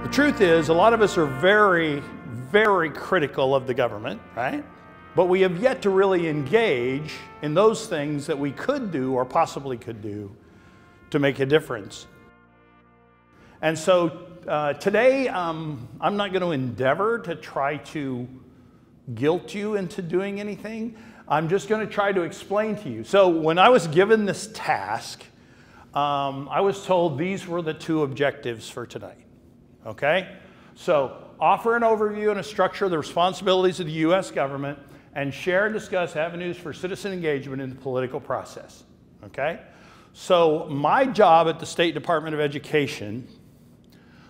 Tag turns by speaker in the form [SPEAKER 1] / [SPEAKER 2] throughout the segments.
[SPEAKER 1] The truth is, a lot of us are very, very critical of the government, right? But we have yet to really engage in those things that we could do or possibly could do to make a difference. And so today, I'm not going to endeavor to try to guilt you into doing anything. I'm just going to try to explain to you. So when I was given this task, I was told these were the two objectives for tonight. Okay? So offer an overview and a structure of the responsibilities of the U.S. government and share and discuss avenues for citizen engagement in the political process. Okay? So my job at the State Department of Education,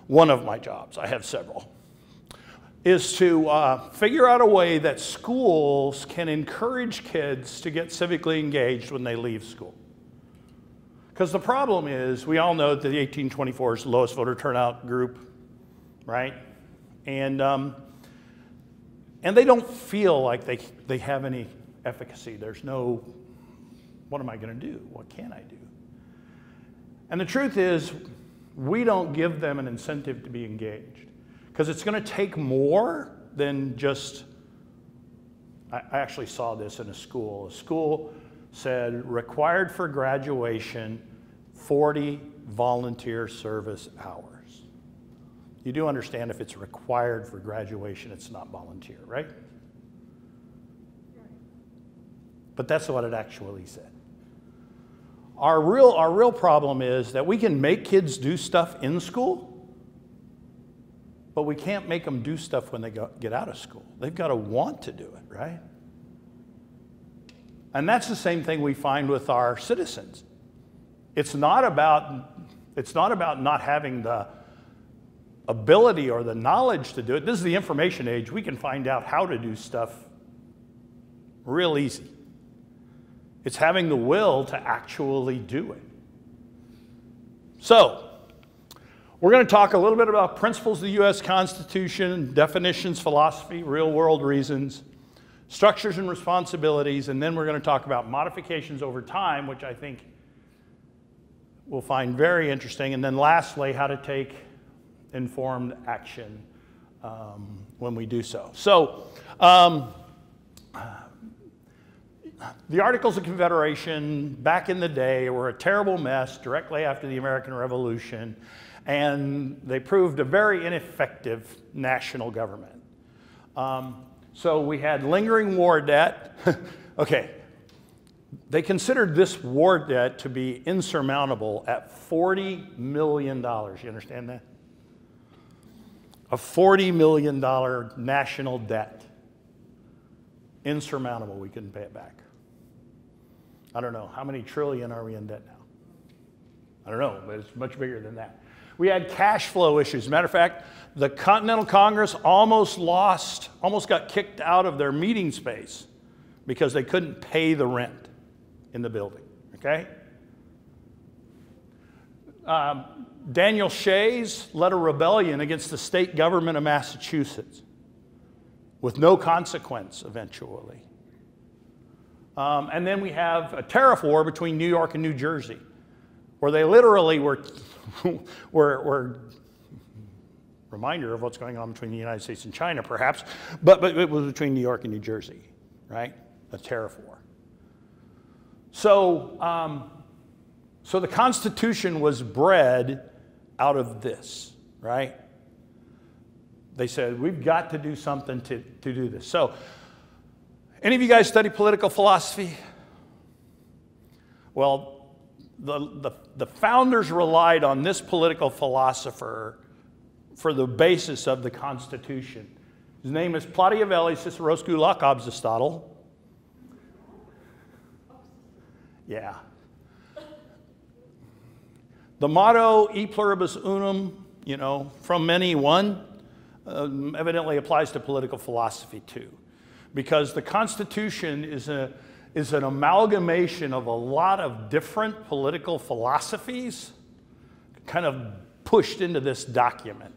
[SPEAKER 1] one of my jobs, I have several, is to figure out a way that schools can encourage kids to get civically engaged when they leave school. Because the problem is, we all know that the 1824 is the lowest voter turnout group, right? And they don't feel like they have any efficacy. There's no, what am I going to do? What can I do? And the truth is, we don't give them an incentive to be engaged. Because it's going to take more than just, I actually saw this in a school. A school said, required for graduation, 40 volunteer service hours. You do understand if it's required for graduation, it's not volunteer, right? But that's what it actually said. Our real problem is that we can make kids do stuff in school, but we can't make them do stuff when they get out of school. They've got to want to do it, right? And that's the same thing we find with our citizens. It's not about not having the ability or the knowledge to do it. This is the information age. We can find out how to do stuff real easy. It's having the will to actually do it. So, we're going to talk a little bit about principles of the U.S. Constitution, definitions, philosophy, real-world reasons, structures and responsibilities, and then we're going to talk about modifications over time, which I think we'll find very interesting, and then lastly, how to take informed action when we do so. So, the Articles of Confederation back in the day were a terrible mess directly after the American Revolution, and they proved a very ineffective national government. So we had lingering war debt. Okay, they considered this war debt to be insurmountable at $40 million. You understand that? A $40 million national debt. Insurmountable, we couldn't pay it back. I don't know, how many trillion are we in debt now? I don't know, but it's much bigger than that. We had cash flow issues. Matter of fact, the Continental Congress almost got kicked out of their meeting space because they couldn't pay the rent in the building, okay? Daniel Shays led a rebellion against the state government of Massachusetts with no consequence eventually. And then we have a tariff war between New York and New Jersey, where they literally were reminder of what's going on between the United States and China, perhaps, but it was between New York and New Jersey, right? A tariff war. So, so the Constitution was bred out of this, right? They said, we've got to do something to do this. So, any of you guys study political philosophy? Well, the founders relied on this political philosopher for the basis of the Constitution. His name is Plautiavelli Ciceroscu Aristotle. Yeah. The motto, e pluribus unum, you know, from many one, evidently applies to political philosophy too. Because the Constitution is an amalgamation of a lot of different political philosophies kind of pushed into this document.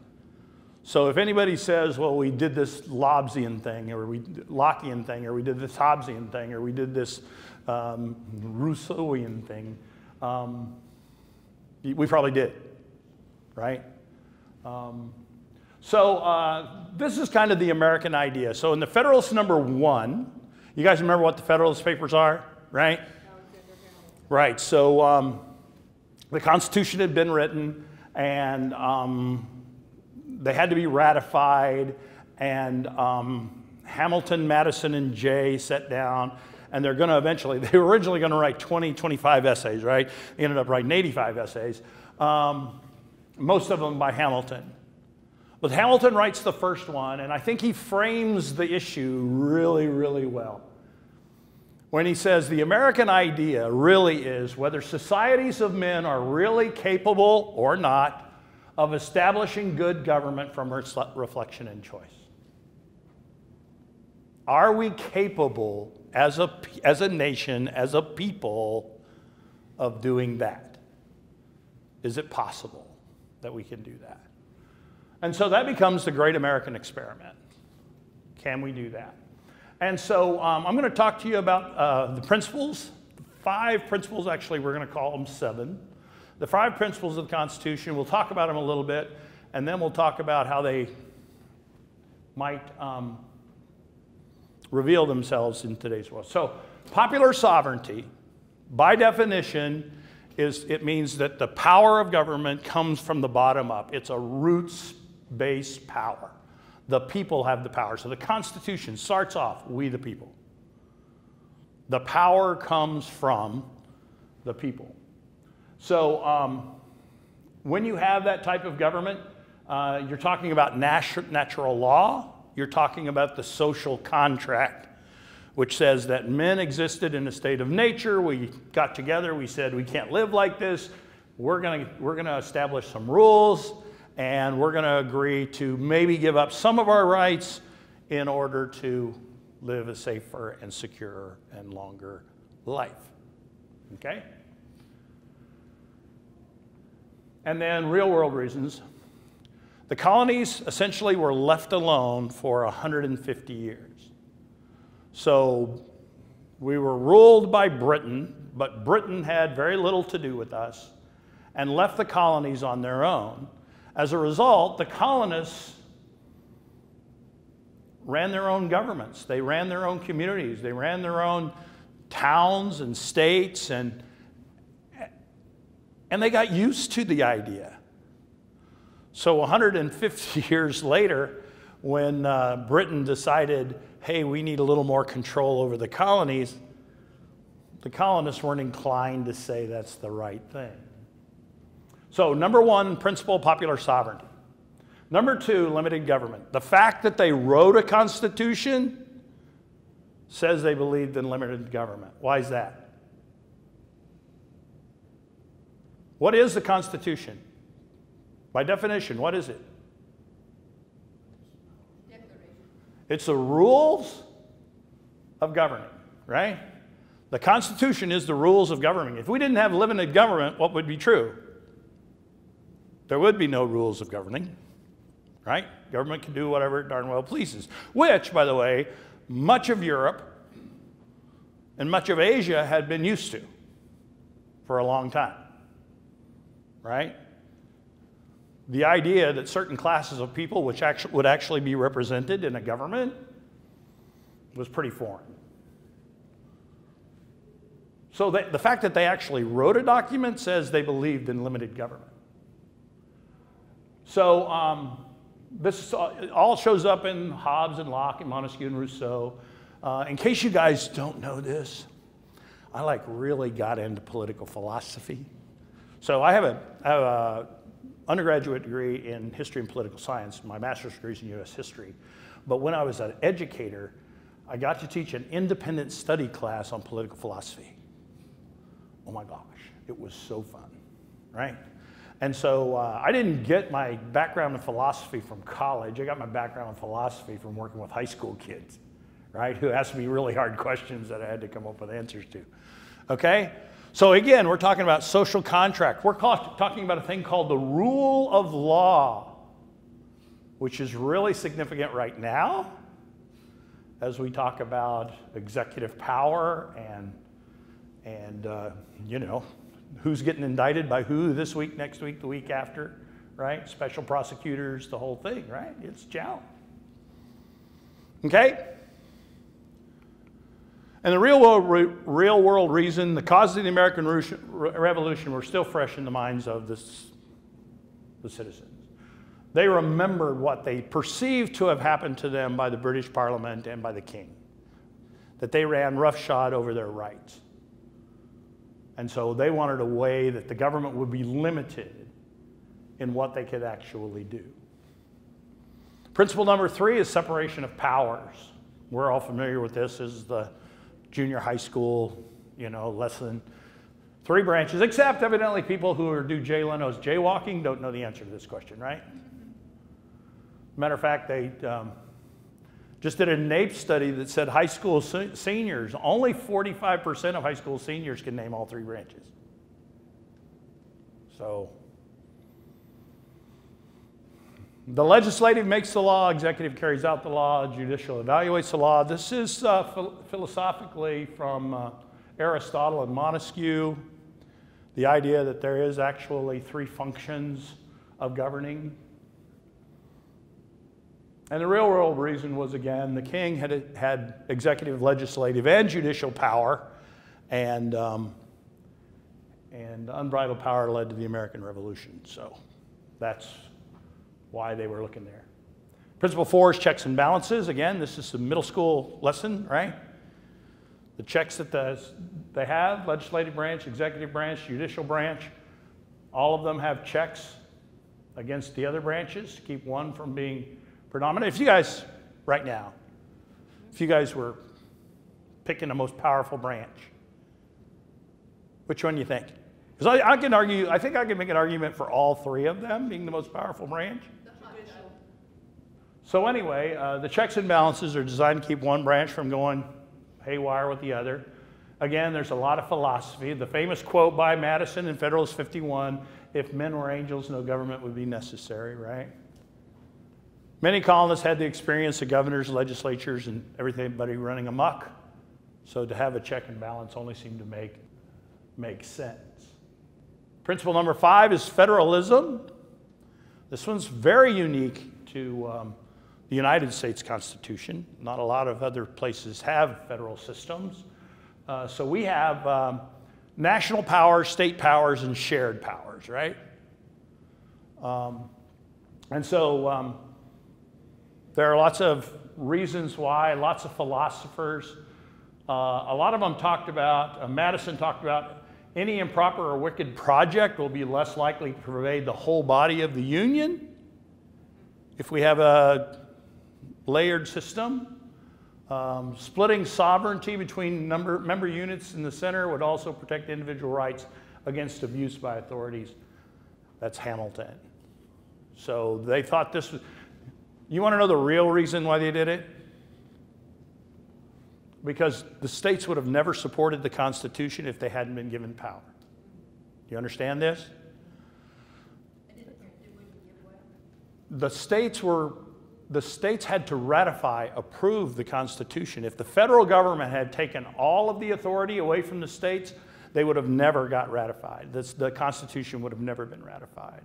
[SPEAKER 1] So if anybody says, well, we did this Lobsian thing, or we Lockean thing, or we did this Hobbesian thing, or we did this Rousseauian thing, we probably did, right? So this is kind of the American idea. So in the Federalist #1, you guys remember what the Federalist Papers are, right? Right, so the Constitution had been written, and they had to be ratified, and Hamilton, Madison, and Jay sat down, and they're going to eventually, they were originally going to write 20, 25 essays, right? They ended up writing 85 essays, most of them by Hamilton. But Hamilton writes the first one, and I think he frames the issue really, really well. When he says the American idea really is whether societies of men are really capable or not of establishing good government from reflection and choice. Are we capable as a nation, as a people, of doing that? Is it possible that we can do that? And so that becomes the great American experiment. Can we do that? And so I'm going to talk to you about the principles, 5 principles, actually we're going to call them 7. The 5 principles of the Constitution, we'll talk about them a little bit, and then we'll talk about how they might reveal themselves in today's world. So popular sovereignty, by definition, it means that the power of government comes from the bottom up. It's a roots-based power. The people have the power. So the Constitution starts off, we the people. The power comes from the people. So when you have that type of government, you're talking about natural law. You're talking about the social contract, which says that men existed in a state of nature. We got together. We said, we can't live like this. We're gonna establish some rules, and we're going to agree to maybe give up some of our rights in order to live a safer and secure and longer life. Okay? And then real world reasons. The colonies essentially were left alone for 150 years. So we were ruled by Britain, but Britain had very little to do with us and left the colonies on their own. As a result, the colonists ran their own governments. They ran their own communities. They ran their own towns and states, and they got used to the idea. So 150 years later, when Britain decided, hey, we need a little more control over the colonies weren't inclined to say that's the right thing. So #1, principle, popular sovereignty. #2, limited government. The fact that they wrote a constitution says they believed in limited government. Why is that? What is the Constitution? By definition, what is it?
[SPEAKER 2] Declaration.
[SPEAKER 1] It's the rules of governing, right? The Constitution is the rules of governing. If we didn't have limited government, what would be true? There would be no rules of governing, right? Government can do whatever it darn well pleases, which, by the way, much of Europe and much of Asia had been used to for a long time, right? The idea that certain classes of people which would actually be represented in a government was pretty foreign. So the fact that they actually wrote a document says they believed in limited government. So this all shows up in Hobbes and Locke and Montesquieu and Rousseau. In case you guys don't know this, I really got into political philosophy. So I have a undergraduate degree in history and political science. My master's degree is in U.S. history. But when I was an educator, I got to teach an independent study class on political philosophy. Oh my gosh, it was so fun, right? And so I didn't get my background in philosophy from college. I got my background in philosophy from working with high school kids, right, who asked me really hard questions that I had to come up with answers to. Okay? So again, we're talking about social contract. We're talking about a thing called the rule of law, which is really significant right now as we talk about executive power and you know, who's getting indicted by who this week, next week, the week after, right? Special prosecutors, the whole thing, right? It's challenge. Okay? And the real world reason, the causes of the American Revolution were still fresh in the minds of the citizens. They remembered what they perceived to have happened to them by the British Parliament and by the king, that they ran roughshod over their rights. And so they wanted a way that the government would be limited in what they could actually do. Principle number 3 is separation of powers. We're all familiar with this. This is the junior high school, lesson. 3 branches, except evidently people who do Jay Leno's jaywalking don't know the answer to this question, right? Matter of fact, they just did a NAEP study that said high school seniors, only 45% of high school seniors can name all 3 branches. So, the legislative makes the law, executive carries out the law, judicial evaluates the law. This is philosophically from Aristotle and Montesquieu, the idea that there is actually 3 functions of governing. And the real world reason was, again, the king had executive, legislative, and judicial power, and unbridled power led to the American Revolution. So that's why they were looking there. Principle 4 is checks and balances. Again, this is a middle school lesson, right? The checks that they have, legislative branch, executive branch, judicial branch, all of them have checks against the other branches to keep one from being predominant. If you guys, right now, if you guys were picking the most powerful branch, which one do you think? Because I can argue, I think I can make an argument for all 3 of them being the most powerful branch. So anyway, the checks and balances are designed to keep one branch from going haywire with the other. Again, there's a lot of philosophy. The famous quote by Madison in Federalist 51, "If men were angels, no government would be necessary," right? Many colonists had the experience of governors, legislatures, and everybody running amok. So to have a check and balance only seemed to make sense. Principle number 5 is federalism. This one's very unique to the United States Constitution. Not a lot of other places have federal systems. So we have national powers, state powers, and shared powers, right? And so there are lots of reasons why, lots of philosophers. A lot of them talked about, Madison talked about, any improper or wicked project will be less likely to pervade the whole body of the Union if we have a layered system. Splitting sovereignty between member units in the center would also protect individual rights against abuse by authorities. That's Hamilton. So they thought this was, you want to know the real reason why they did it? Because the states would have never supported the Constitution if they hadn't been given power. Do you understand this? The states had to ratify, approve the Constitution. If the federal government had taken all of the authority away from the states, they would have never got ratified. The Constitution would have never been ratified.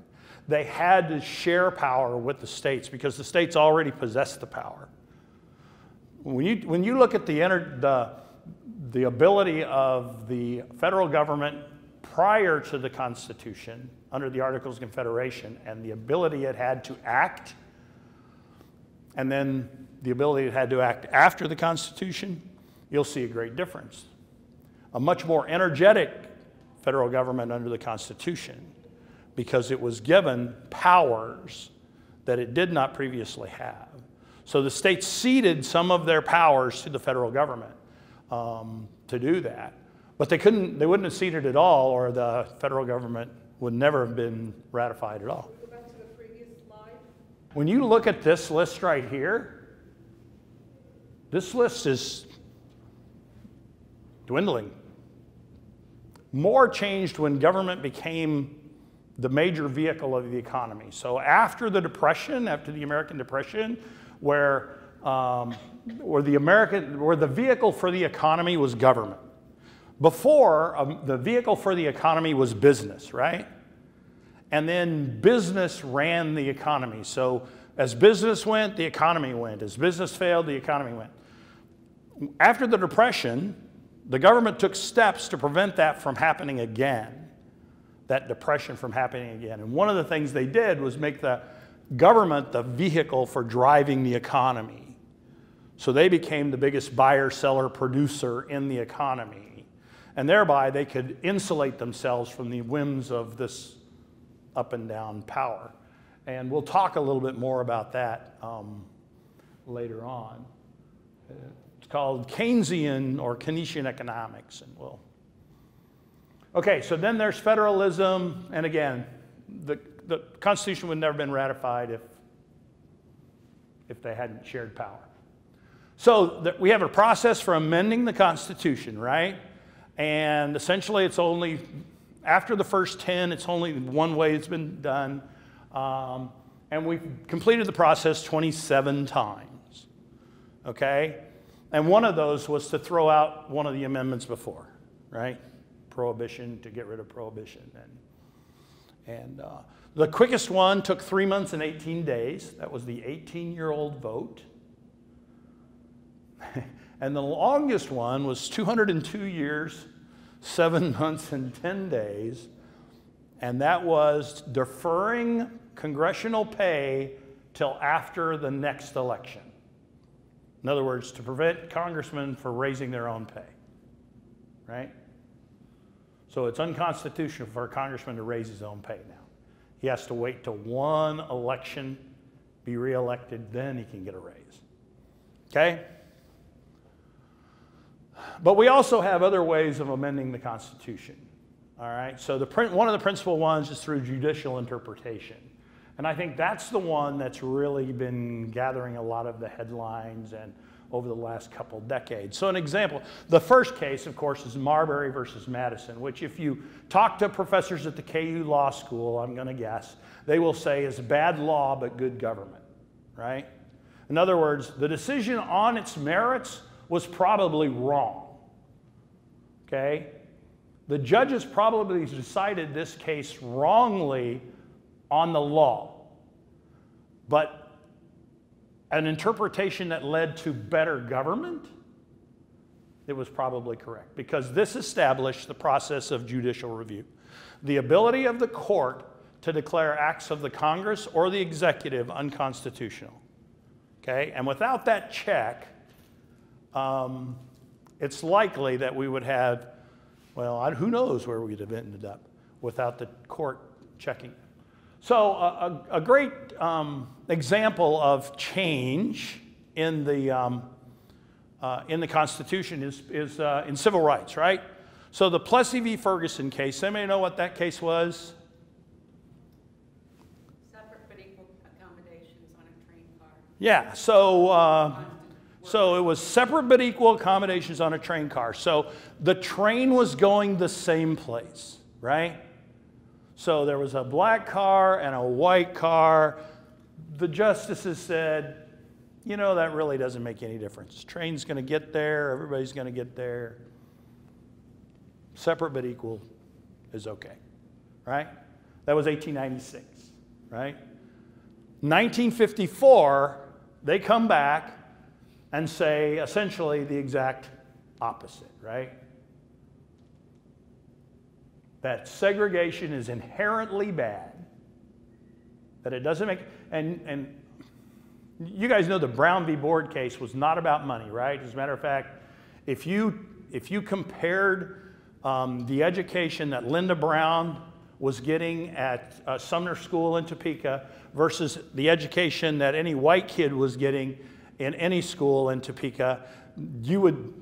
[SPEAKER 1] They had to share power with the states because the states already possessed the power. When you look at the ability of the federal government prior to the Constitution, under the Articles of Confederation, and the ability it had to act, and then the ability it had to act after the Constitution, you'll see a great difference. A much more energetic federal government under the Constitution, because it was given powers that it did not previously have. So the states ceded some of their powers to the federal government to do that. But they wouldn't have ceded it all, or the federal government would never have been ratified at all.
[SPEAKER 2] Go back to the previous slide.
[SPEAKER 1] When you look at this list right here, this list is dwindling. More changed when government became the major vehicle of the economy. So after the Depression, after the American Depression, where the vehicle for the economy was government. Before, the vehicle for the economy was business, right? and then business ran the economy. So as business went, the economy went. As business failed, the economy went. After the Depression, the government took steps to prevent that from happening again, that depression from happening again. And one of the things they did was make the government the vehicle for driving the economy. So they became the biggest buyer, seller, producer in the economy. And thereby they could insulate themselves from the whims of this up and down power. And we'll talk a little bit more about that later on. It's called Keynesian or Keynesian economics. And okay, so then there's federalism. And again, the Constitution would never have been ratified if they hadn't shared power. So we have a process for amending the Constitution, right? And essentially it's only, after the first 10, it's only one way it's been done. And we've completed the process 27 times, okay? And one of those was to throw out one of the amendments before, right? Prohibition, to get rid of prohibition. And the quickest one took 3 months and 18 days. That was the 18-year-old vote. And the longest one was 202 years, 7 months and 10 days. And that was deferring congressional pay till after the next election. In other words, to prevent congressmen from raising their own pay, right? So it's unconstitutional for a congressman to raise his own pay now. He has to wait till one election, be reelected, then he can get a raise, okay? But we also have other ways of amending the Constitution, all right? So one of the principal ones is through judicial interpretation. And I think that's the one that's really been gathering a lot of the headlines and over the last couple decades. So an example, the first case, of course, is Marbury versus Madison, which if you talk to professors at the KU Law School, I'm going to guess, they will say is bad law but good government, right? In other words, the decision on its merits was probably wrong, okay? The judges probably decided this case wrongly on the law, but an interpretation that led to better government, it was probably correct, because this established the process of judicial review. The ability of the court to declare acts of the Congress or the executive unconstitutional, okay? And without that check, it's likely that we would have, well, who knows where we'd have ended up without the court checking. So a great example of change in the Constitution is in civil rights, right? So the Plessy v. Ferguson case, anybody know what that case was?
[SPEAKER 2] Separate but equal accommodations on a train car.
[SPEAKER 1] Yeah, so it was separate but equal accommodations on a train car. So the train was going the same place, right? So there was a black car and a white car. The justices said, you know, that really doesn't make any difference. The train's going to get there. Everybody's going to get there. Separate but equal is okay, right? That was 1896, right? 1954, they come back and say essentially the exact opposite, right? That segregation is inherently bad, that it doesn't make, and you guys know the Brown v. Board case was not about money, right? As a matter of fact, if you compared the education that Linda Brown was getting at Sumner School in Topeka versus the education that any white kid was getting in any school in Topeka,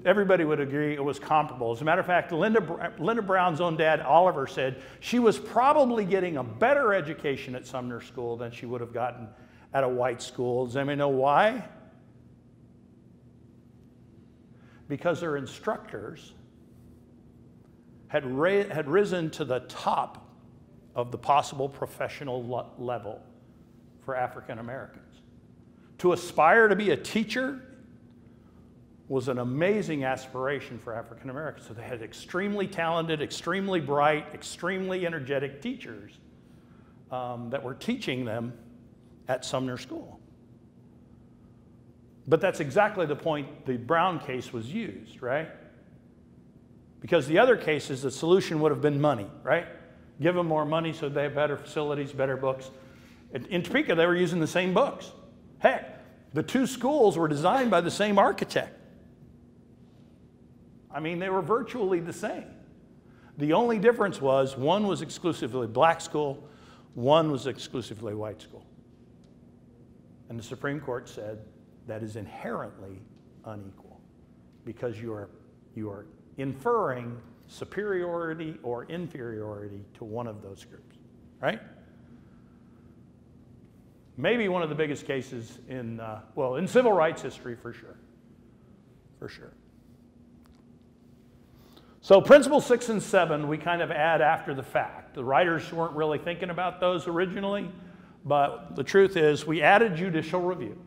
[SPEAKER 1] everybody would agree it was comparable. As a matter of fact, Linda Brown's own dad, Oliver, said she was probably getting a better education at Sumner School than she would have gotten at a white school. Does anybody know why? Because her instructors had risen to the top of the possible professional level for African Americans. To aspire to be a teacher was an amazing aspiration for African Americans. So they had extremely talented, extremely bright, extremely energetic teachers that were teaching them at Sumner School. But that's exactly the point the Brown case was used, right? Because the other cases, the solution would have been money, right? Give them more money so they have better facilities, better books. In Topeka, they were using the same books. Heck, the two schools were designed by the same architect. I mean, they were virtually the same. The only difference was one was exclusively black school, one was exclusively white school. And the Supreme Court said that is inherently unequal because you are inferring superiority or inferiority to one of those groups, right? Maybe one of the biggest cases in civil rights history for sure, for sure. So principles 6 and 7, we kind of add after the fact. The writers weren't really thinking about those originally, but the truth is we added judicial review,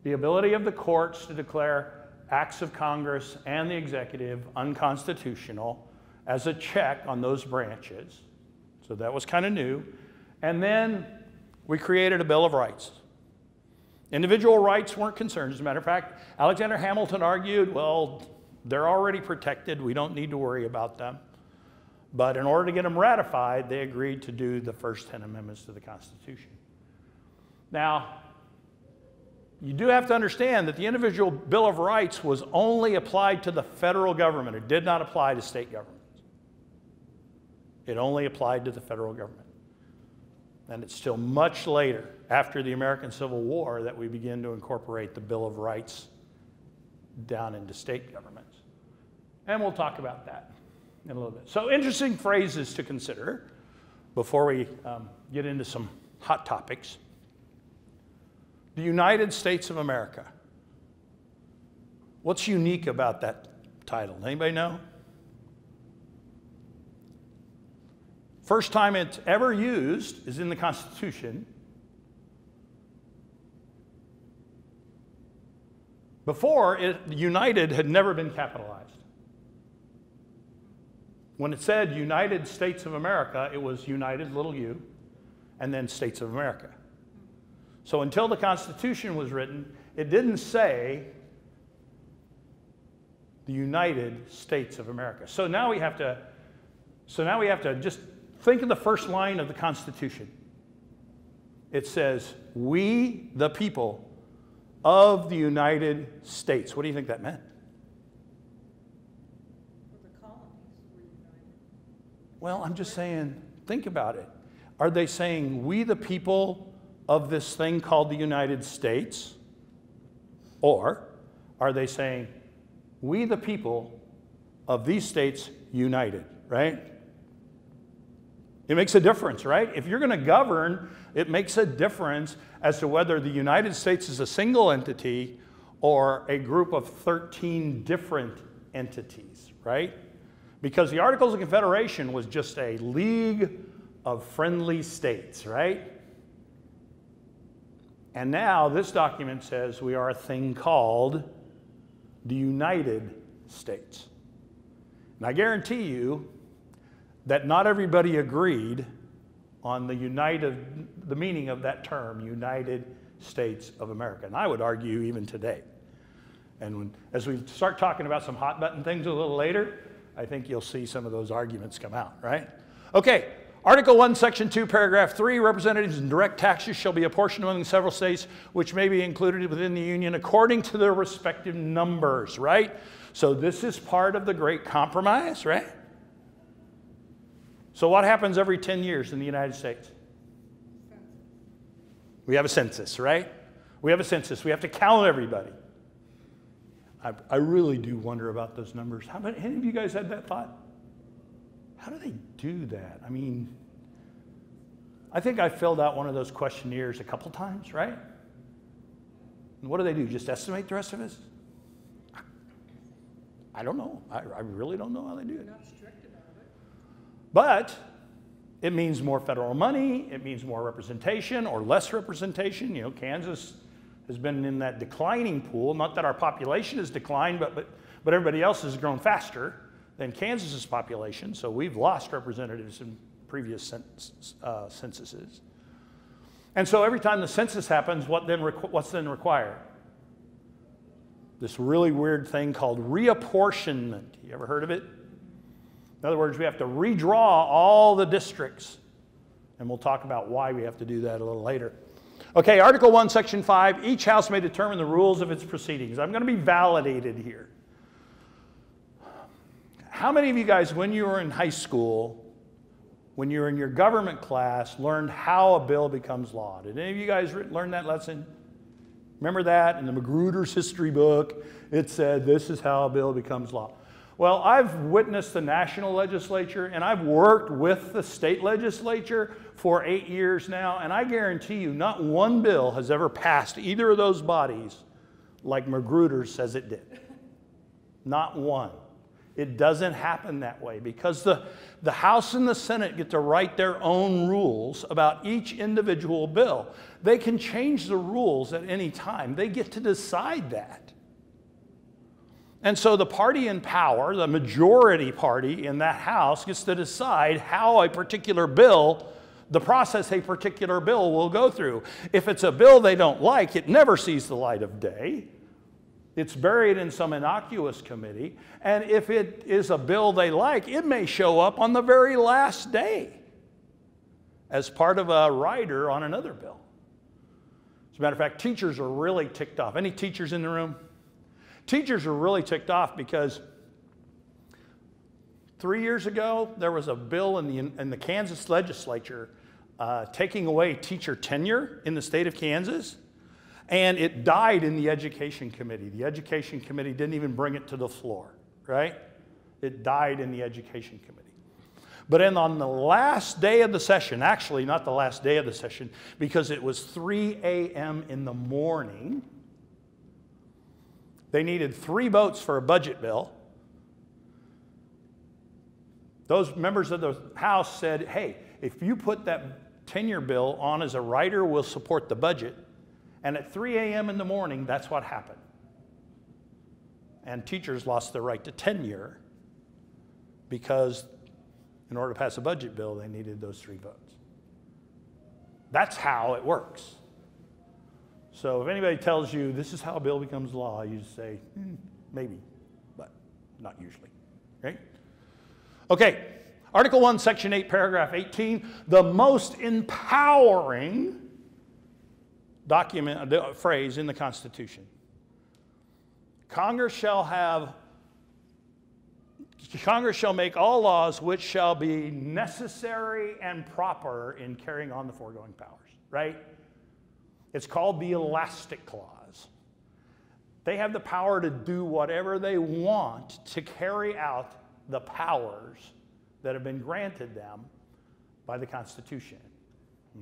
[SPEAKER 1] the ability of the courts to declare acts of Congress and the executive unconstitutional as a check on those branches. So that was kind of new. And then we created a Bill of Rights. Individual rights weren't concerned. As a matter of fact, Alexander Hamilton argued, well, they're already protected. We don't need to worry about them. But in order to get them ratified, they agreed to do the first 10 amendments to the Constitution. Now, you do have to understand that the individual Bill of Rights was only applied to the federal government. It did not apply to state governments. It only applied to the federal government. And it's still much later, after the American Civil War, that we begin to incorporate the Bill of Rights down into state governments. And we'll talk about that in a little bit. So interesting phrases to consider before we get into some hot topics. The United States of America. What's unique about that title? Anybody know? First time it's ever used is in the Constitution. Before, United had never been capitalized. When it said United States of America, it was United, little u, and then States of America. So until the Constitution was written, it didn't say the United States of America. So now we have to just think of the first line of the Constitution. It says, "We the people of the United States." What do you think that meant?
[SPEAKER 2] Well, the colonies were united.
[SPEAKER 1] Well, I'm just saying, think about it. Are they saying, "We the people of this thing called the United States"? Or are they saying, "We the people of these states united," right? It makes a difference, right? If you're going to govern, it makes a difference as to whether the United States is a single entity or a group of 13 different entities, right? Because the Articles of Confederation was just a league of friendly states, right? And now this document says we are a thing called the United States. And I guarantee you that not everybody agreed on the meaning of that term, United States of America. And I would argue even today. And as we start talking about some hot button things a little later, I think you'll see some of those arguments come out, right? Okay. Article 1, Section 2, Paragraph 3, representatives and direct taxes shall be apportioned among several states which may be included within the Union according to their respective numbers, right? So this is part of the Great Compromise, right? So what happens every 10 years in the United States? We have a census, right? We have a census. We have to count everybody. I really do wonder about those numbers. Any of you guys had that thought? How do they do that? I mean, I think I filled out one of those questionnaires a couple times, right? And what do? Just estimate the rest of us? I don't know. I really don't know how they do it.
[SPEAKER 2] Not strict about it.
[SPEAKER 1] But it means more federal money. It means more representation or less representation. You know, Kansas has been in that declining pool. Not that our population has declined, but everybody else has grown faster than Kansas's population, so we've lost representatives in previous censuses. And so every time the census happens, what's then required? This really weird thing called reapportionment. You ever heard of it? In other words, we have to redraw all the districts. And we'll talk about why we have to do that a little later. Okay, Article 1, Section 5, each house may determine the rules of its proceedings. I'm going to be validated here. How many of you guys, when you were in high school, when you were in your government class, learned how a bill becomes law? Did any of you guys learn that lesson? Remember that? In the Magruder's history book, it said, this is how a bill becomes law. Well, I've witnessed the national legislature, and I've worked with the state legislature for 8 years now, and I guarantee you not one bill has ever passed either of those bodies like Magruder says it did. Not one. It doesn't happen that way because the House and the Senate get to write their own rules about each individual bill. They can change the rules at any time. They get to decide that. And so the party in power, the majority party in that House, gets to decide how a particular bill, the process a particular bill will go through. If it's a bill they don't like, it never sees the light of day. It's buried in some innocuous committee. And if it is a bill they like, it may show up on the very last day as part of a rider on another bill. As a matter of fact, teachers are really ticked off. Any teachers in the room? Teachers are really ticked off because 3 years ago, there was a bill in the Kansas legislature taking away teacher tenure in the state of Kansas, and it died in the Education Committee. The Education Committee didn't even bring it to the floor, right? It died in the Education Committee. But then on the last day of the session, actually not the last day of the session, because it was 3 a.m. in the morning, they needed 3 votes for a budget bill. Those members of the House said, hey, if you put that tenure bill on as a rider, we'll support the budget. And at 3 a.m. in the morning, that's what happened. And teachers lost their right to tenure because in order to pass a budget bill, they needed those 3 votes. That's how it works. So if anybody tells you this is how a bill becomes law, you just say, maybe, but not usually, right? Okay, Article 1, Section 8, Paragraph 18, the most empowering phrase in the Constitution. Congress shall make all laws which shall be necessary and proper in carrying on the foregoing powers, right? It's called the Elastic Clause. They have the power to do whatever they want to carry out the powers that have been granted them by the Constitution,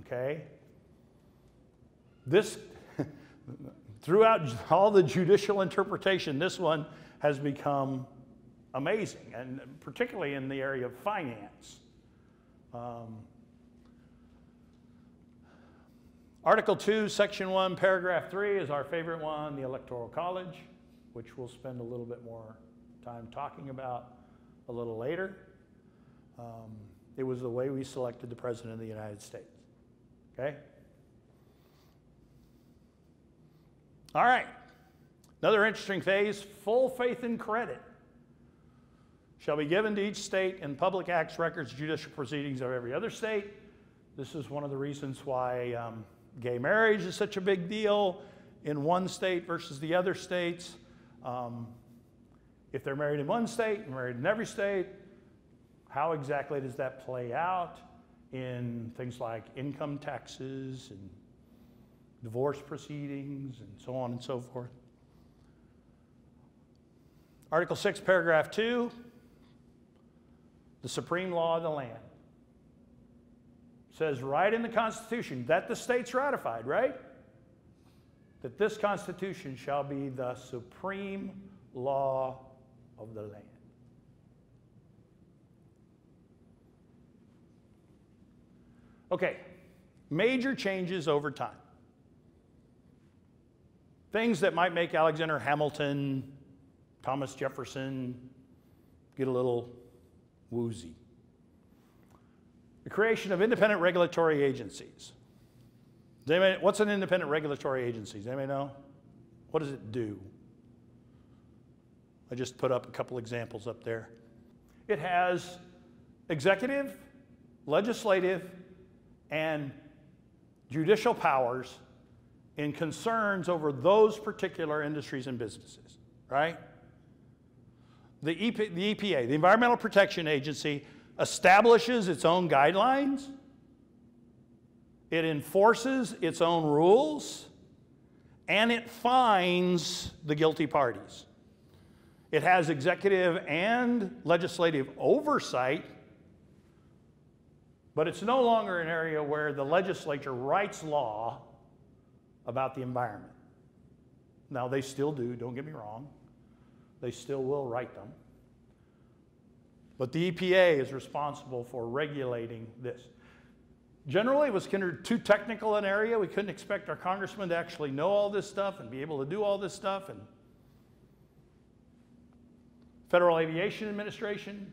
[SPEAKER 1] okay? This, throughout all the judicial interpretation, this one has become amazing, and particularly in the area of finance. Article 2, Section 1, Paragraph 3 is our favorite one, the Electoral College, which we'll spend a little bit more time talking about a little later. It was the way we selected the President of the United States, okay? All right, another interesting phase, full faith and credit shall be given to each state in public acts, records, judicial proceedings of every other state. This is one of the reasons why gay marriage is such a big deal in one state versus the other states. If they're married in one state and married in every state, how exactly does that play out in things like income taxes and divorce proceedings and so on and so forth? Article 6, Paragraph 2, the supreme law of the land. Says right in the Constitution that the states ratified, right? That this Constitution shall be the supreme law of the land. Okay, major changes over time. Things that might make Alexander Hamilton, Thomas Jefferson get a little woozy. The creation of independent regulatory agencies. What's an independent regulatory agency? Does anybody know? What does it do? I just put up a couple examples up there. It has executive, legislative, and judicial powers in concerns over those particular industries and businesses, right? The EPA, the Environmental Protection Agency, establishes its own guidelines. It enforces its own rules, and it fines the guilty parties. It has executive and legislative oversight, but it's no longer an area where the legislature writes law about the environment. Now, they still do, don't get me wrong. They still will write them. But the EPA is responsible for regulating this. Generally, it was considered too technical an area. We couldn't expect our congressmen to actually know all this stuff and be able to do all this stuff. And Federal Aviation Administration,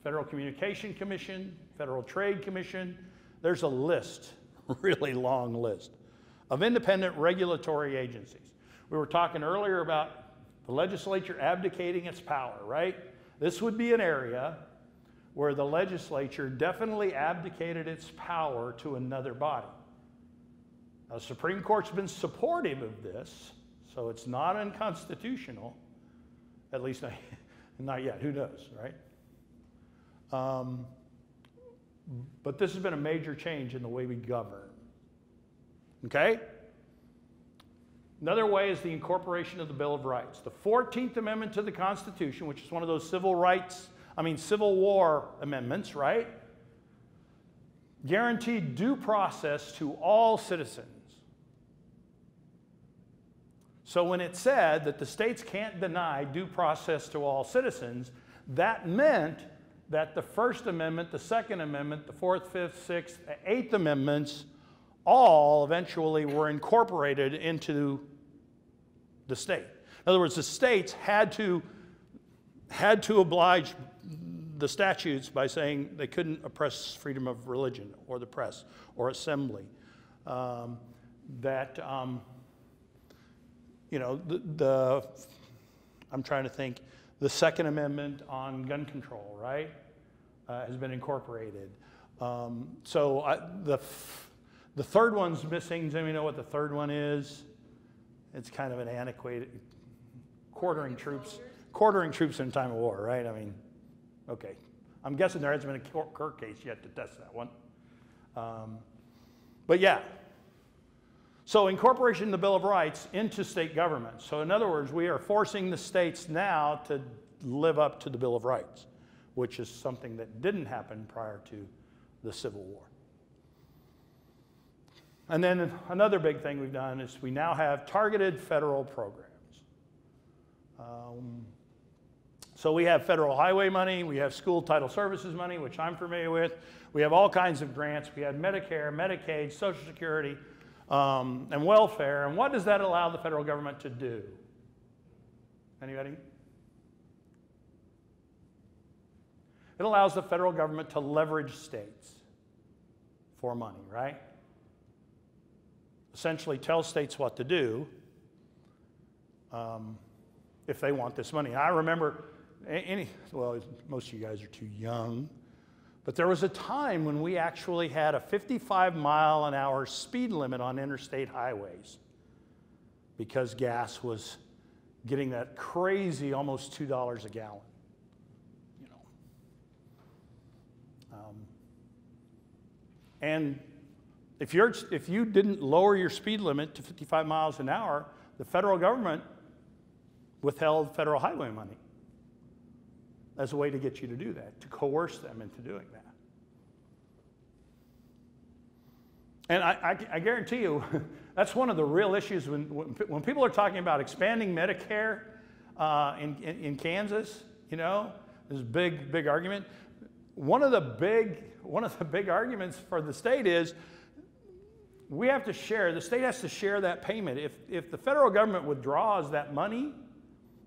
[SPEAKER 1] Federal Communication Commission, Federal Trade Commission. There's a list, a really long list, of independent regulatory agencies. We were talking earlier about the legislature abdicating its power, right? This would be an area where the legislature definitely abdicated its power to another body. Now, the Supreme Court's been supportive of this, so it's not unconstitutional, at least not yet, who knows, right? But this has been a major change in the way we govern, okay? Another way is the incorporation of the Bill of Rights. The 14th Amendment to the Constitution, which is one of those Civil War amendments, right? Guaranteed due process to all citizens. So when it said that the states can't deny due process to all citizens, that meant that the First Amendment, the Second Amendment, the Fourth, Fifth, Sixth, Eighth Amendments all eventually were incorporated into the state. In other words, the states had to oblige the statutes by saying they couldn't oppress freedom of religion or the press or assembly. I'm trying to think, the Second Amendment on gun control, right, has been incorporated. The third one's missing. Does anybody know what the third one is? It's kind of an antiquated, quartering troops in time of war, right? I mean, okay. I'm guessing there hasn't been a court case yet to test that one. But yeah. So incorporation of the Bill of Rights into state government. So in other words, we are forcing the states now to live up to the Bill of Rights, which is something that didn't happen prior to the Civil War. And then another big thing we've done is we now have targeted federal programs. So we have federal highway money, we have school title services money, which I'm familiar with. We have all kinds of grants. We have Medicare, Medicaid, Social Security, and welfare. And what does that allow the federal government to do? Anybody? It allows the federal government to leverage states for money, right? Essentially tell states what to do if they want this money. I remember, most of you guys are too young, but there was a time when we actually had a 55-mile-an-hour speed limit on interstate highways because gas was getting that crazy almost $2 a gallon. And if you didn't lower your speed limit to 55 miles an hour, the federal government withheld federal highway money as a way to get you to do that, to coerce them into doing that. And I guarantee you, that's one of the real issues when people are talking about expanding Medicare in Kansas, this big argument. One of the big arguments for the state is we have to share, the state has to share that payment. If the federal government withdraws that money,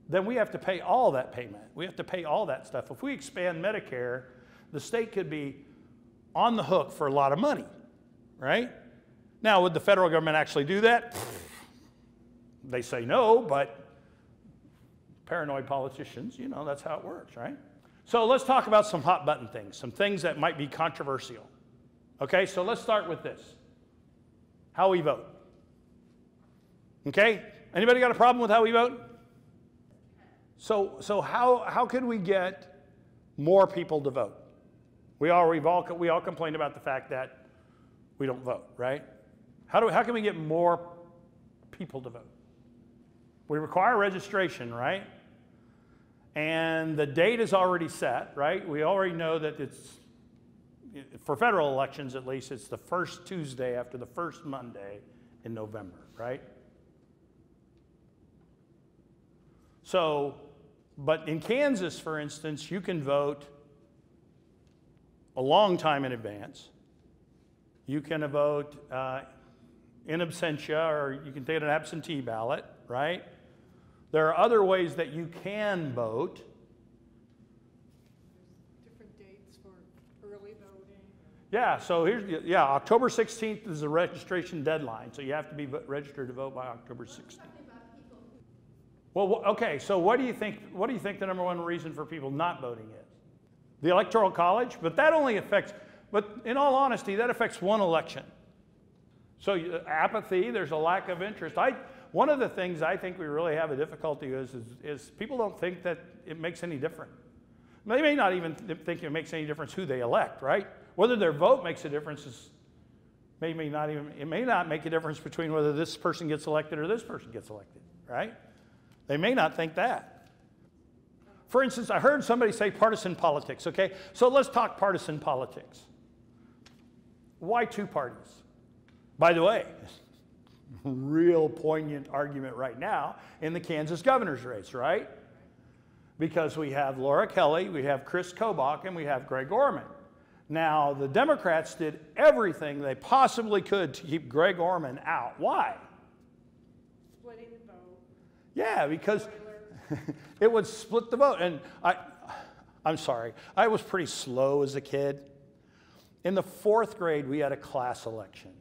[SPEAKER 1] then we have to pay all that payment. We have to pay all that stuff. If we expand Medicare, the state could be on the hook for a lot of money, right? Now, would the federal government actually do that? They say no, but paranoid politicians, you know, that's how it works, right? So let's talk about some hot button things, some things that might be controversial. Okay, so let's start with this. How we vote. Okay, anybody got a problem with how we vote? So how could we get more people to vote? We all complain about the fact that we don't vote, right? How can we get more people to vote? We require registration, right? And the date is already set, right? We already know that it's, for federal elections at least, it's the first Tuesday after the first Monday in November, right? So, but in Kansas, for instance, you can vote a long time in advance. You can vote in absentia, or you can take an absentee ballot, right? There are other ways that you can vote.
[SPEAKER 2] Different dates for early voting.
[SPEAKER 1] Yeah, so October 16th is the registration deadline, so you have to be registered to vote by October 16th. Well, okay, so what do you think the number one reason for people not voting is? The Electoral College, but that only affects, but in all honesty, that affects one election. So apathy, there's a lack of interest. One of the things I think we really have a difficulty is people don't think that it makes any difference. They may not even think it makes any difference who they elect, right? Whether their vote makes a difference it may not make a difference between whether this person gets elected or this person gets elected, right? They may not think that. For instance, I heard somebody say partisan politics, okay? So let's talk partisan politics. Why two parties? By the way, real poignant argument right now in the Kansas governor's race, right? Because we have Laura Kelly, we have Chris Kobach, and we have Greg Orman. Now, the Democrats did everything they possibly could to keep Greg Orman out. Why?
[SPEAKER 2] Splitting the vote.
[SPEAKER 1] Yeah, because it would split the vote. And I'm sorry, I was pretty slow as a kid. In the 4th grade, we had a class election.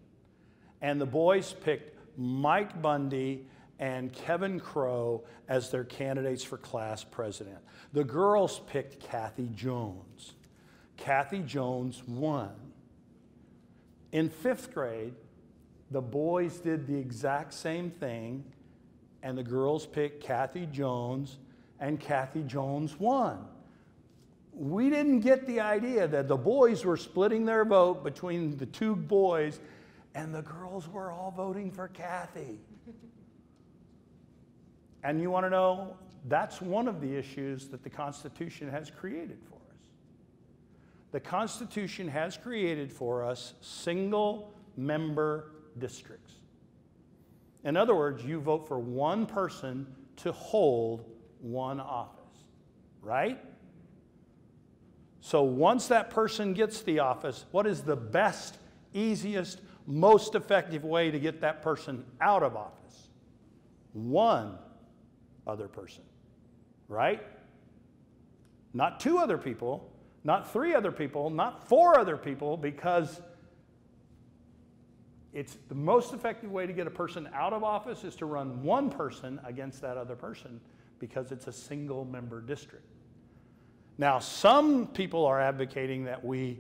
[SPEAKER 1] And the boys picked Mike Bundy and Kevin Crow as their candidates for class president. The girls picked Kathy Jones. Kathy Jones won. In 5th grade, the boys did the exact same thing, and the girls picked Kathy Jones, and Kathy Jones won. We didn't get the idea that the boys were splitting their vote between the two boys, and the girls were all voting for Kathy. And you want to know, that's one of the issues that the Constitution has created for us. The Constitution has created for us single-member districts. In other words, you vote for one person to hold one office, right? So once that person gets the office, what is the best, easiest, most effective way to get that person out of office? One other person, right? Not 2 other people, not 3 other people, not 4 other people, because it's the most effective way to get a person out of office is to run one person against that other person, because it's a single member district. Now, some people are advocating that we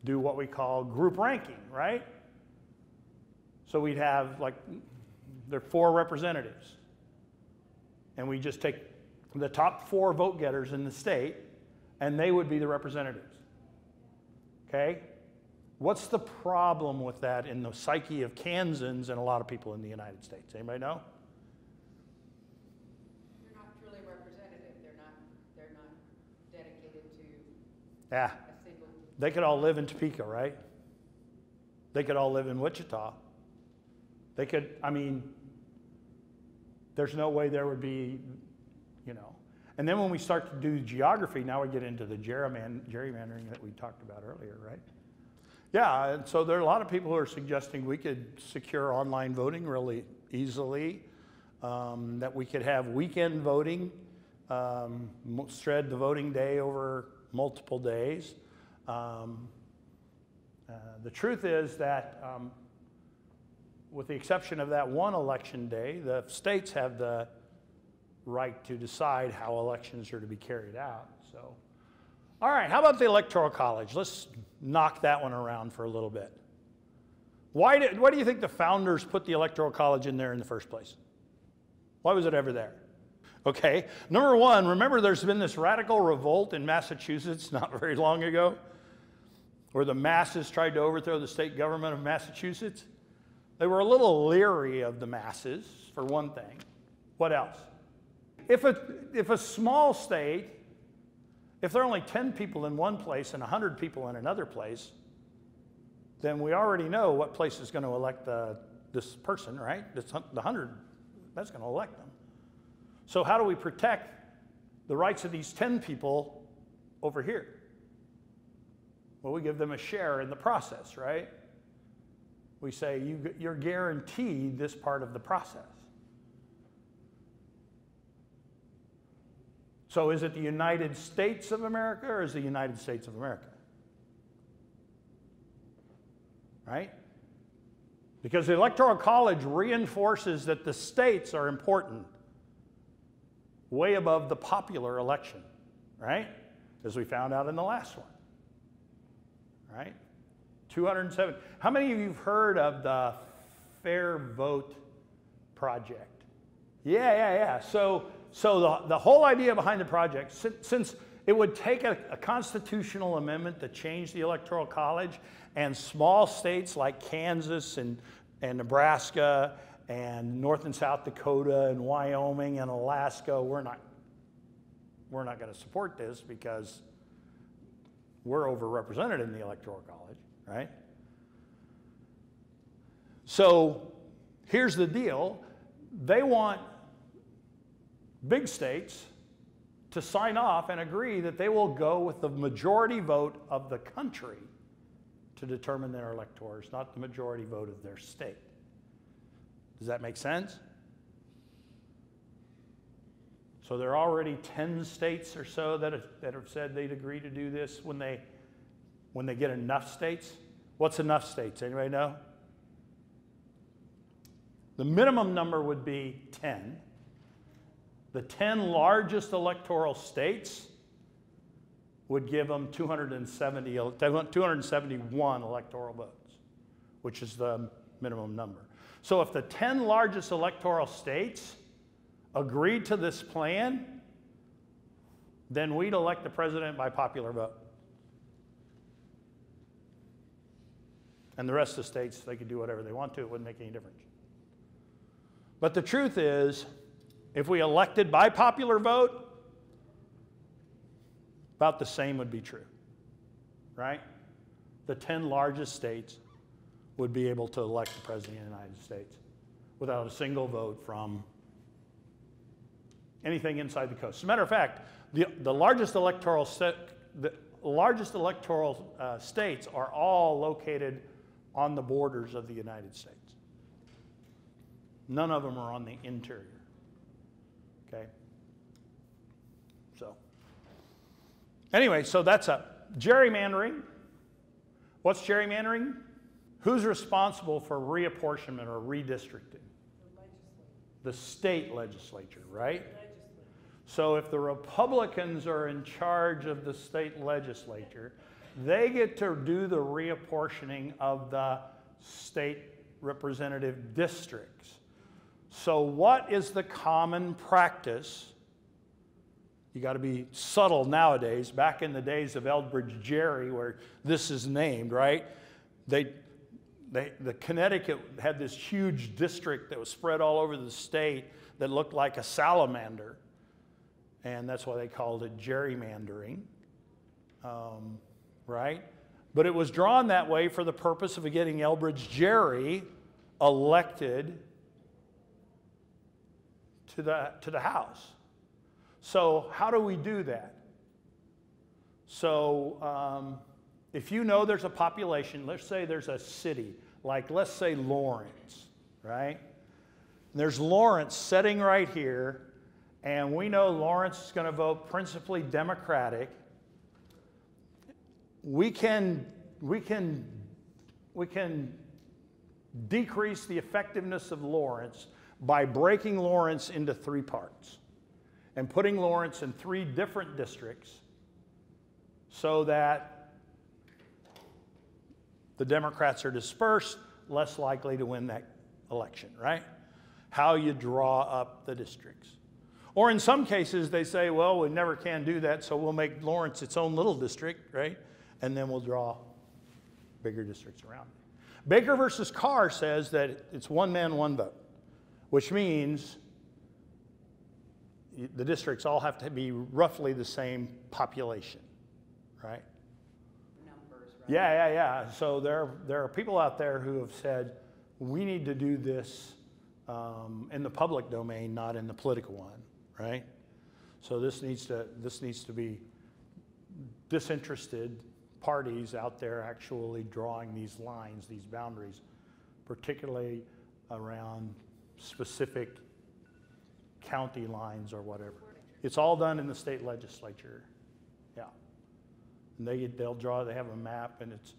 [SPEAKER 1] do what we call group ranking, right? So we'd have, like, there are 4 representatives. And we just take the top 4 vote getters in the state, and they would be the representatives. Okay? What's the problem with that in the psyche of Kansans and a lot of people in the United States? Anybody know?
[SPEAKER 3] They're not truly representative. They're not dedicated to
[SPEAKER 1] Yeah.
[SPEAKER 3] a single.
[SPEAKER 1] They could all live in Topeka, right? They could all live in Wichita. They could, I mean, there's no way there would be, you know. And then when we start to do geography, now we get into the gerrymandering that we talked about earlier, right? Yeah, and so there are a lot of people who are suggesting we could secure online voting really easily, that we could have weekend voting, spread the voting day over multiple days. The truth is that with the exception of that one election day, the states have the right to decide how elections are to be carried out. So, all right, how about the Electoral College? Let's knock that one around for a little bit. Why do you think the founders put the Electoral College in there in the first place? Why was it ever there? Okay, number one, remember there's been this radical revolt in Massachusetts not very long ago, where the masses tried to overthrow the state government of Massachusetts. They were a little leery of the masses, for one thing. What else? If a small state, if there are only 10 people in one place and 100 people in another place, then we already know what place is going to elect this person, right? The 100, that's going to elect them. So how do we protect the rights of these 10 people over here? Well, we give them a share in the process, right? We say, you're guaranteed this part of the process. So is it the United States of America or is it the United States of America? Right? Because the Electoral College reinforces that the states are important, way above the popular election, right? As we found out in the last one, right? 207. How many of you have heard of the Fair Vote Project? Yeah. So the whole idea behind the project, since it would take a constitutional amendment to change the Electoral College, and small states like Kansas and Nebraska and North and South Dakota and Wyoming and Alaska, we're not going to support this because we're overrepresented in the Electoral College, right? So here's the deal. They want big states to sign off and agree that they will go with the majority vote of the country to determine their electors, not the majority vote of their state. Does that make sense? So there are already 10 states or so that have said they'd agree to do this when they get enough states. What's enough states? Anybody know? The minimum number would be 10. The 10 largest electoral states would give them 271 electoral votes, which is the minimum number. So if the 10 largest electoral states agreed to this plan, then we'd elect the president by popular vote. And the rest of the states, they could do whatever they want to. It wouldn't make any difference. But the truth is, if we elected by popular vote, about the same would be true, right? The 10 largest states would be able to elect the President of the United States without a single vote from anything inside the coast. As a matter of fact, the largest electoral states are all located on the borders of the United States. None of them are on the interior, okay? So, anyway, so that's gerrymandering. What's gerrymandering? Who's responsible for reapportionment or redistricting? The state legislature, right? So if the Republicans are in charge of the state legislature, they get to do the reapportioning of the state representative districts. So what is the common practice? You got to be subtle nowadays. Back in the days of Elbridge Gerry, where this is named, right? The Connecticut had this huge district that was spread all over the state that looked like a salamander, and that's why they called it gerrymandering, right? But it was drawn that way for the purpose of getting Elbridge Gerry elected to the House. So how do we do that? So if you know there's a population, let's say there's a city, like let's say Lawrence, right? And there's Lawrence sitting right here, and we know Lawrence is going to vote principally Democratic. We can we can decrease the effectiveness of Lawrence by breaking Lawrence into 3 parts and putting Lawrence in 3 different districts so that the Democrats are dispersed, less likely to win that election, right? How you draw up the districts. Or in some cases, they say, well, we never can do that, so we'll make Lawrence its own little district, right? And then we'll draw bigger districts around it. Baker versus Carr says that it's 1 man, 1 vote, which means the districts all have to be roughly the same population, right?
[SPEAKER 3] Numbers, right?
[SPEAKER 1] Yeah. So there are people out there who have said, we need to do this in the public domain, not in the political one, right? So this needs to be disinterested parties out there actually drawing these lines, these boundaries, particularly around specific county lines or whatever. It's all done in the state legislature, yeah. And they have a map, and it's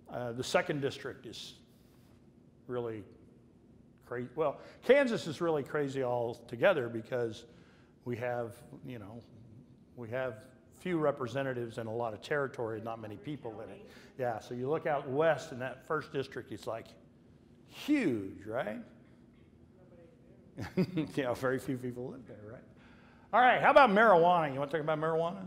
[SPEAKER 1] the 2nd district is really crazy. Well, Kansas is really crazy altogether because we have few representatives and a lot of territory, not many people in it. Yeah, so you look out west in that 1st district, it's like huge, right? Yeah, very few people live there, right? All right, how about marijuana? You want to talk about marijuana?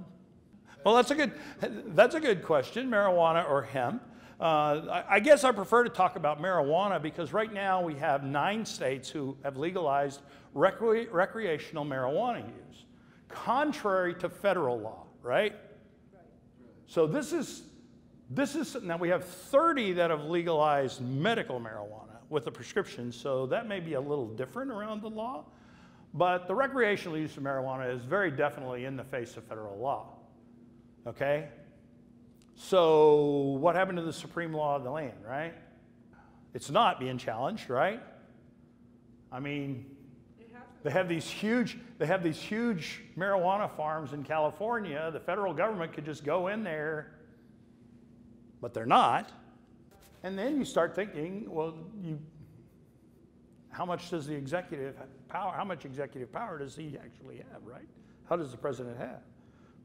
[SPEAKER 1] Well, that's a good question, marijuana or hemp. I guess I prefer to talk about marijuana because right now we have 9 states who have legalized recreational marijuana use, contrary to federal law, right? So this is, now we have 30 that have legalized medical marijuana with a prescription, so that may be a little different around the law, but the recreational use of marijuana is very definitely in the face of federal law, okay? So what happened to the supreme law of the land, right? It's not being challenged, right? I mean, they have these huge marijuana farms in California. The federal government could just go in there, but they're not. And then you start thinking, well, how much executive power does he actually have, right? How does the president have?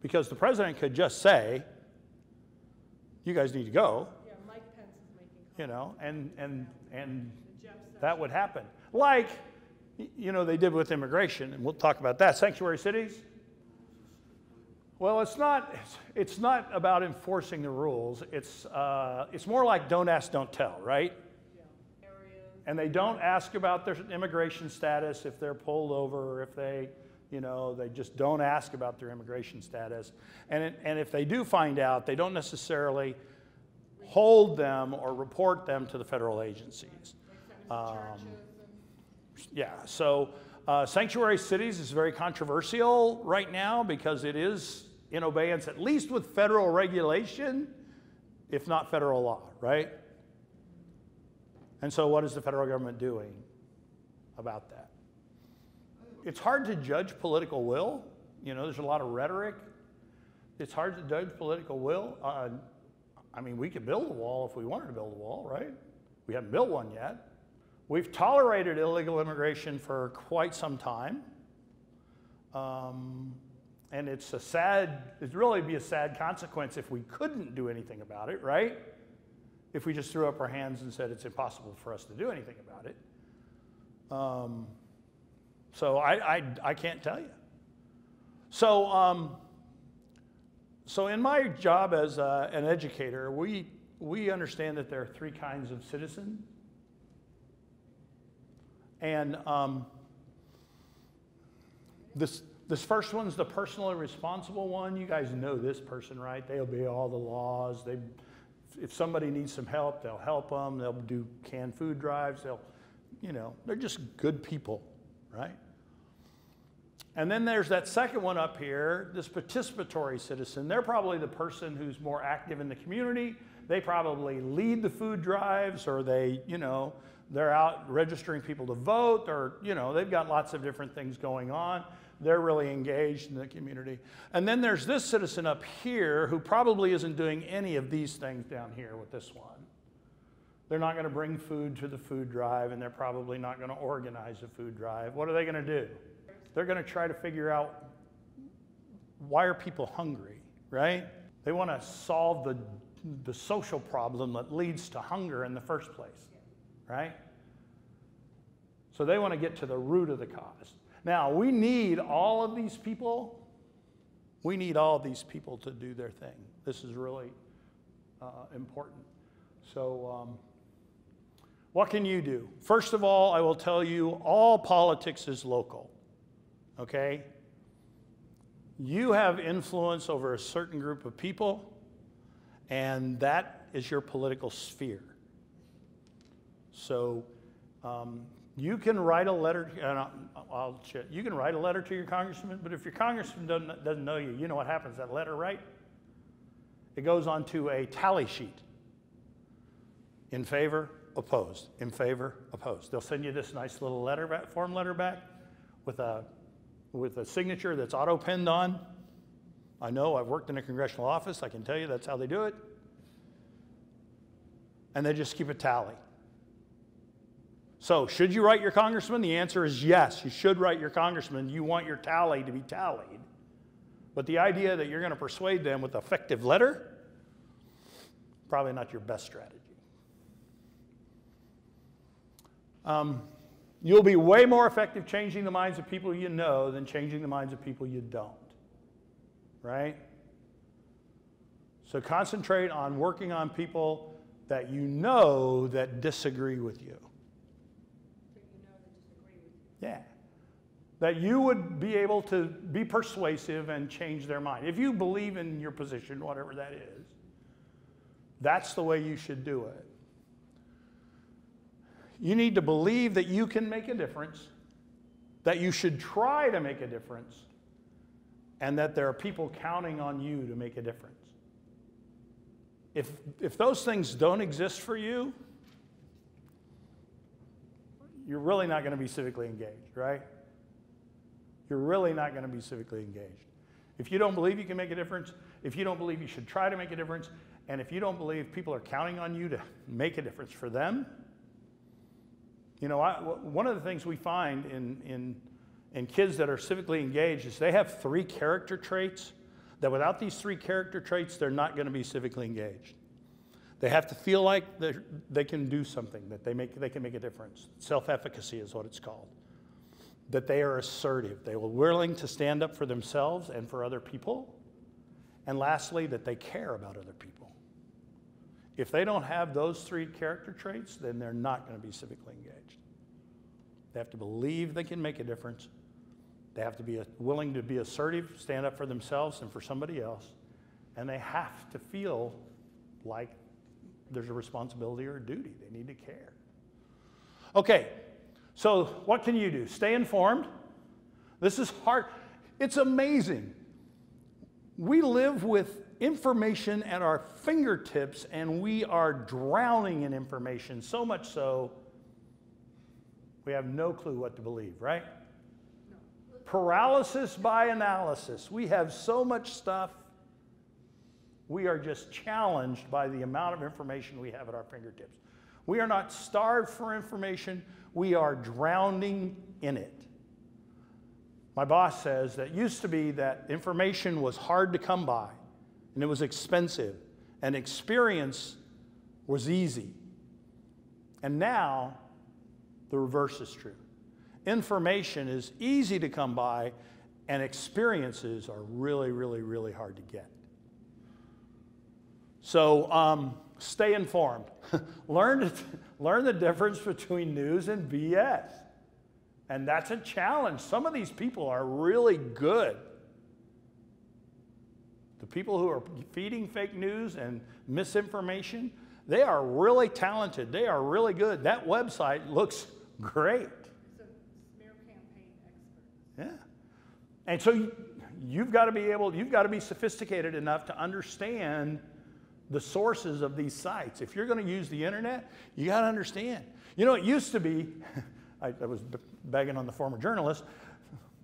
[SPEAKER 1] Because the president could just say, you guys need to go.
[SPEAKER 2] Yeah, Mike Pence is making comments.
[SPEAKER 1] You know, and that would happen. Like, they did with immigration, and we'll talk about that. Sanctuary cities. Well, it's not about enforcing the rules. It's more like don't ask, don't tell, right?
[SPEAKER 2] Yeah.
[SPEAKER 1] And they don't ask about their immigration status if they're pulled over, if they just don't ask about their immigration status. And if they do find out, they don't necessarily hold them or report them to the federal agencies. Yeah, so sanctuary cities is very controversial right now because it is in obeyance, at least with federal regulation, if not federal law, right? And so what is the federal government doing about that? It's hard to judge political will. There's a lot of rhetoric. It's hard to judge political will. I mean, we could build a wall if we wanted to build a wall, right? We haven't built one yet. We've tolerated illegal immigration for quite some time. And it'd really be a sad consequence if we couldn't do anything about it, right? If we just threw up our hands and said it's impossible for us to do anything about it. So I can't tell you. So in my job as an educator, we understand that there are 3 kinds of citizens. And this first one's the personally responsible one. You guys know this person, right? They obey all the laws. If somebody needs some help, they'll help them. They'll do canned food drives. They're just good people, right? And then there's that second one up here, this participatory citizen. They're probably the person who's more active in the community. They probably lead the food drives, or they're out registering people to vote, or they've got lots of different things going on. They're really engaged in the community. And then there's this citizen up here who probably isn't doing any of these things down here with this one. They're not going to bring food to the food drive, and they're probably not going to organize a food drive. What are they going to do? They're going to try to figure out, why are people hungry, right? They want to solve the social problem that leads to hunger in the first place, right? So they want to get to the root of the cause. Now, we need all of these people. We need all of these people to do their thing. This is really important. So what can you do? First of all, I will tell you, all politics is local, okay? You have influence over a certain group of people, and that is your political sphere. So you can write a letter, you can write a letter to your congressman, but if your congressman doesn't know you, you know what happens to that letter, right? It goes onto a tally sheet. In favor, opposed. In favor, opposed. They'll send you this nice little letter back, form letter back with a signature that's auto-penned on. I know, I've worked in a congressional office. I can tell you that's how they do it. And they just keep a tally. So, should you write your congressman? The answer is yes, you should write your congressman. You want your tally to be tallied. But the idea that you're going to persuade them with an effective letter, probably not your best strategy. You'll be way more effective changing the minds of people you know than changing the minds of people you don't, right? So concentrate on working on people that you know that disagree with you.
[SPEAKER 2] That you know that disagree with you.
[SPEAKER 1] Yeah. That you would be able to be persuasive and change their mind. If you believe in your position, whatever that is, that's the way you should do it. You need to believe that you can make a difference, that you should try to make a difference, and that there are people counting on you to make a difference. If those things don't exist for you, you're really not going to be civically engaged, right? You're really not going to be civically engaged. If you don't believe you can make a difference, if you don't believe you should try to make a difference, and if you don't believe people are counting on you to make a difference for them, you know, one of the things we find in kids that are civically engaged is they have 3 character traits that without these 3 character traits, they're not going to be civically engaged. They have to feel like they can do something, that they can make a difference. Self-efficacy is what it's called. That they are assertive. They are willing to stand up for themselves and for other people. And lastly, that they care about other people. If they don't have those 3 character traits, then they're not going to be civically engaged. They have to believe they can make a difference. They have to be willing to be assertive, stand up for themselves and for somebody else. And they have to feel like there's a responsibility or a duty. They need to care. Okay, so what can you do? Stay informed. This is hard. It's amazing. We live with information at our fingertips, and we are drowning in information, so much so we have no clue what to believe, right?
[SPEAKER 2] No.
[SPEAKER 1] Paralysis by analysis. We have so much stuff. We are just challenged by the amount of information we have at our fingertips. We are not starved for information. We are drowning in it. My boss says that it used to be that information was hard to come by, and it was expensive, and experience was easy. And now, the reverse is true. Information is easy to come by, and experiences are really, really, really hard to get. So stay informed. Learn the difference between news and BS. And that's a challenge. Some of these people are really good. The people who are feeding fake news and misinformation, they are really talented. They are really good. That website looks great.
[SPEAKER 2] It's a smear campaign expert.
[SPEAKER 1] Yeah. And so you've got to be sophisticated enough to understand the sources of these sites. If you're going to use the internet, you got to understand. You know, it used to be, I was begging on the former journalist,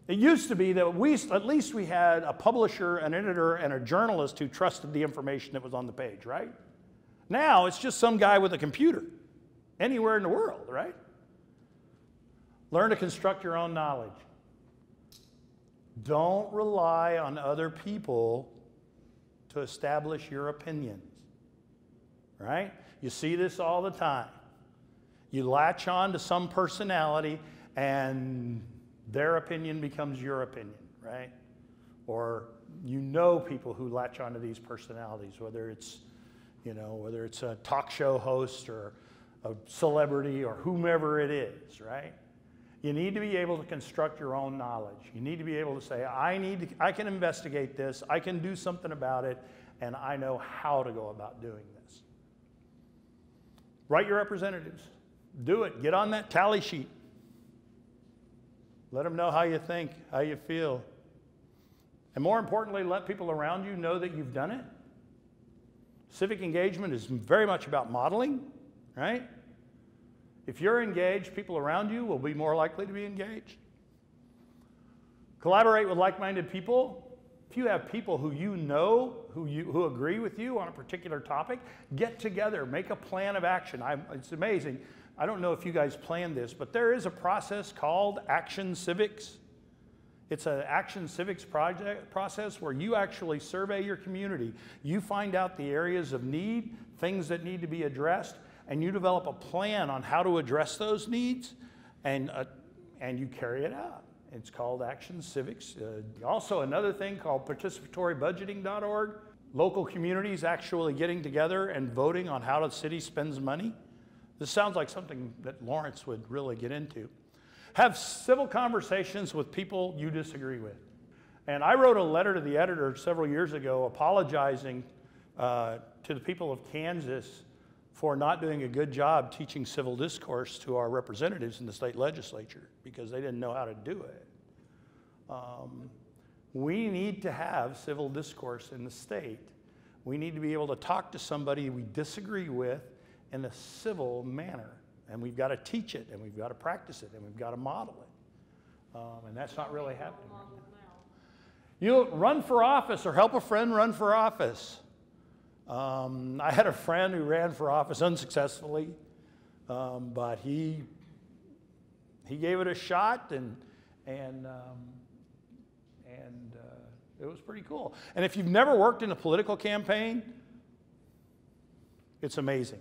[SPEAKER 1] It used to be that at least we had a publisher, an editor, and a journalist who trusted the information that was on the page, right? Now it's just some guy with a computer anywhere in the world, right? Learn to construct your own knowledge. Don't rely on other people to establish your opinions, right? You see this all the time. You latch on to some personality and their opinion becomes your opinion, right? Or you know people who latch onto these personalities, whether it's a talk show host or a celebrity or whomever it is, right? You need to be able to construct your own knowledge. You need to be able to say, I can investigate this, I can do something about it, and I know how to go about doing this. Write your representatives. Do it. Get on that tally sheet. Let them know how you think, how you feel. And more importantly, let people around you know that you've done it. Civic engagement is very much about modeling, right? If you're engaged, people around you will be more likely to be engaged. Collaborate with like-minded people. If you have people who you know, who agree with you on a particular topic, get together, make a plan of action. It's amazing. I don't know if you guys planned this, but there is a process called Action Civics. It's an Action Civics process where you actually survey your community. You find out the areas of need, things that need to be addressed, and you develop a plan on how to address those needs, and you carry it out. It's called Action Civics. Also another thing called participatory-budgeting.org. Local communities actually getting together and voting on how the city spends money. This sounds like something that Lawrence would really get into. Have civil conversations with people you disagree with. And I wrote a letter to the editor several years ago apologizing to the people of Kansas for not doing a good job teaching civil discourse to our representatives in the state legislature because they didn't know how to do it. We need to have civil discourse in the state. We need to be able to talk to somebody we disagree with in a civil manner. And we've got to teach it, and we've got to practice it, and we've got to model it. And that's not really happening right now. You run for office or help a friend run for office. I had a friend who ran for office unsuccessfully, but he gave it a shot, and it was pretty cool. And if you've never worked in a political campaign, it's amazing.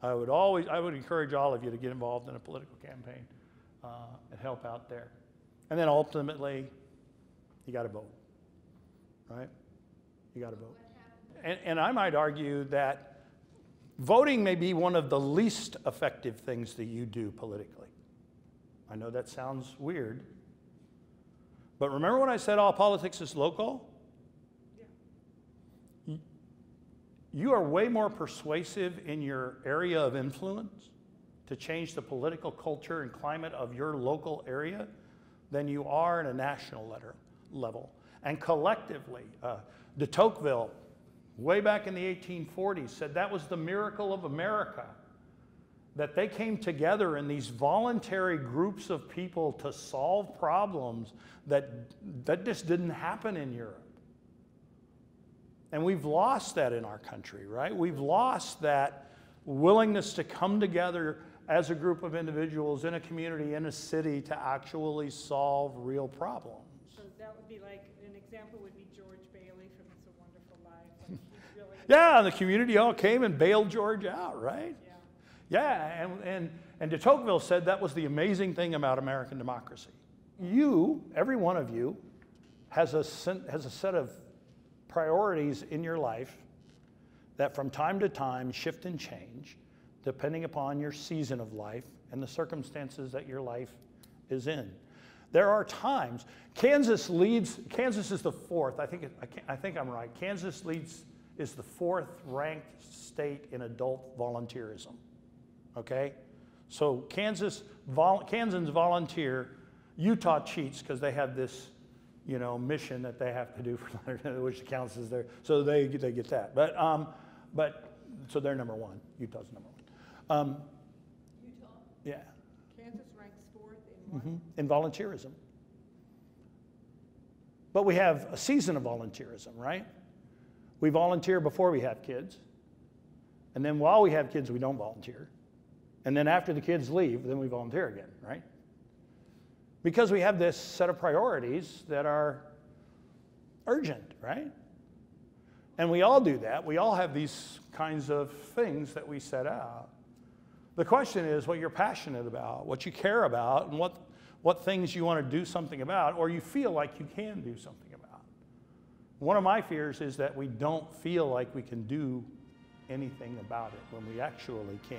[SPEAKER 1] I would encourage all of you to get involved in a political campaign and help out there. And then ultimately, you got to vote, right? You got to vote. And I might argue that voting may be one of the least effective things that you do politically. I know that sounds weird, but remember when I said all politics is local? You are way more persuasive in your area of influence to change the political culture and climate of your local area than you are at a national level. And collectively, de Tocqueville, way back in the 1840s, said that was the miracle of America, that they came together in these voluntary groups of people to solve problems that just didn't happen in Europe. And we've lost that in our country, right? We've lost that willingness to come together as a group of individuals in a community, in a city, to actually solve real problems.
[SPEAKER 2] So that would be like, an example would be George Bailey from It's a Wonderful Life. Like he really
[SPEAKER 1] Yeah, and the community all came and bailed George out, right?
[SPEAKER 2] Yeah.
[SPEAKER 1] Yeah, and de Tocqueville said that was the amazing thing about American democracy. You, every one of you, has a set of priorities in your life that from time to time shift and change depending upon your season of life and the circumstances that your life is in. There are times, Kansas is the fourth, I think I'm right, Kansas is the fourth ranked state in adult volunteerism, okay? So Kansans volunteer, Utah cheats because they have this mission that they have to do for which counts as their, so they get that. But so they're number one. Utah's number one.
[SPEAKER 2] Utah?
[SPEAKER 1] Yeah.
[SPEAKER 2] Kansas ranks fourth in what?
[SPEAKER 1] In volunteerism. But we have a season of volunteerism, right? We volunteer before we have kids. And then while we have kids, we don't volunteer. And then after the kids leave, then we volunteer again, right? Because we have this set of priorities that are urgent, right? And we all do that. We all have these kinds of things that we set out. The question is what you're passionate about, what you care about, and what things you want to do something about, or you feel like you can do something about. One of my fears is that we don't feel like we can do anything about it when we actually can.